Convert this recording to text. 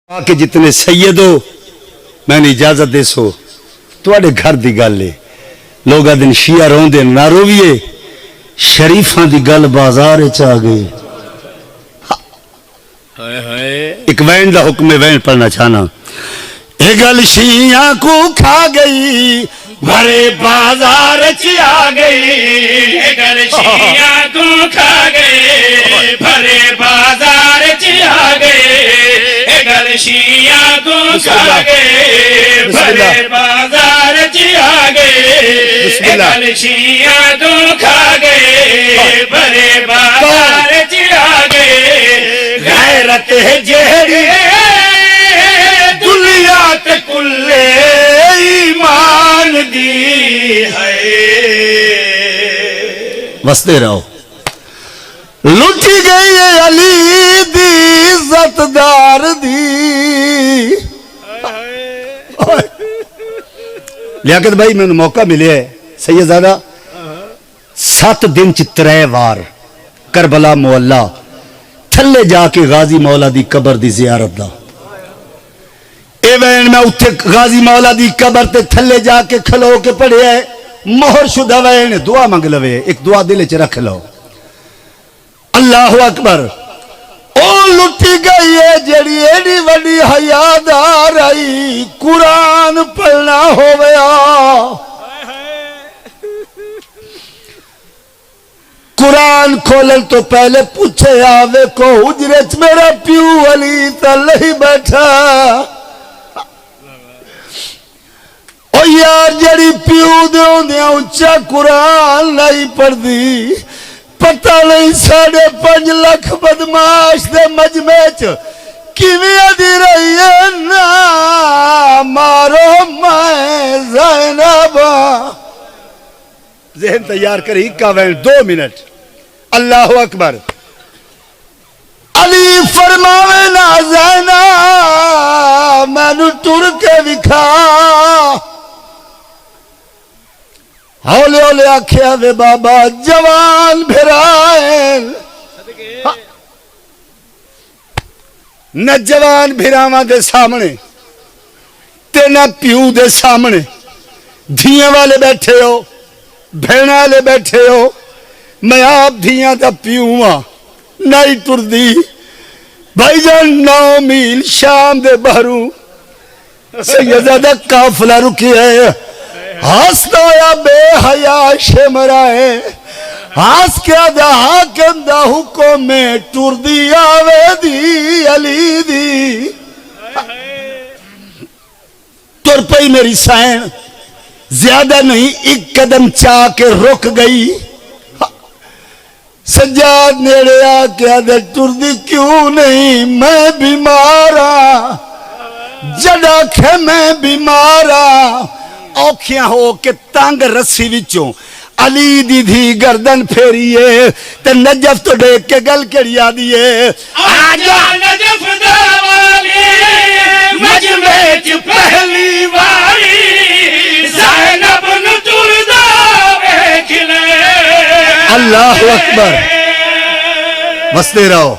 کہ جتنے سید ہو میں نے اجازت دے سو تواڈے گھر دی گل ہے لوگ دن شیعہ روندے نہ رویے شریفاں دی گل بازار وچ آ گئی ایک وین دا حکم وین پڑھنا چاہنا اے گل شیعہ کو کھا گئی بھرے بازار وچ آ گئی اے گل شیعہ کو کھا گئی بھرے بازار وچ آ گئی اے گل شیعہ کو کھا گئی بھرے بازار وچ آ گئی اے گل شیعہ کو کھا گئی بھرے بازار وچ آ گئی غیرت ہے جہری دنیا تے کلے ایمان دی ہے وستے رہو لٹی گئی ہے علی دی عزت دار دی لیاقت بھائی میں نے موقع ملے ہے سیدزادہ 7 دن چ 3 وار کربلا مولا تھلے جا کے غازی مولا دی قبر دی زیارت دا اے وین میں اتھے غازی مولا دی قبر تے تھلے جا کے کھلو کے پڑھے ہے مہر شدہ وین دعا منگ لوے ایک دعا دل چ رکھ لو اللہ اکبر او لٹی گئی ہے جڑی ایڈی وڈی حیادار آئی قرآن پڑھنا ہویا قرآن کھولن تو پہلے پوچھے آوے کو حجرت میرا پیو علی تلہی بیٹھا او یار جڑی پیو دیوں دیاں اچھا قرآن نہیں پڑھ دی پتہ نہیں 5.5 لاکھ بدماش دے مجمع کیویں دی رہی ہے نا مارو میں زینب ذہن تیار کری کا وین 2 منٹ اللہ اکبر علی فرماوے نا زینب میں نو ٹر کے وکھا ہولے ہولے آکھیا وے بابا جوان بھرائیں نہ جوان بھراواں دے سامنے تے نہ پیو دے سامنے دھیاں والے بیٹھے ہو بھیڑ والے بیٹھے ہو میں آپ دھیاں دا پیو ہاں نہیں ٹر دی بھائی جان 9 میل شام دے بہروں سیدزادہ قافلہ رکی ہے ہاستا یا بے حیا شمرائے ہاس کیا دا حاکم دا حکم میں ٹر دی آوے دی علی دی ٹر پئی میری سائن زیادہ نہیں 1 قدم چاہ کے رک گئی سجاد نیڑے آ کے آدھے ٹر دی کیوں نہیں میں بیمارا جڑا کھے میں بیمارا اوکھیاں ہو کے تانگ رسی وچوں علی دی دھی گردن پھیریے تے نجف تو ڈیک کے گل کڑی آدیے آجا نجف دا والی مجمع چ پہلی واری زینب نو ٹردا ویکھ لے اللہ اکبر وستے رہو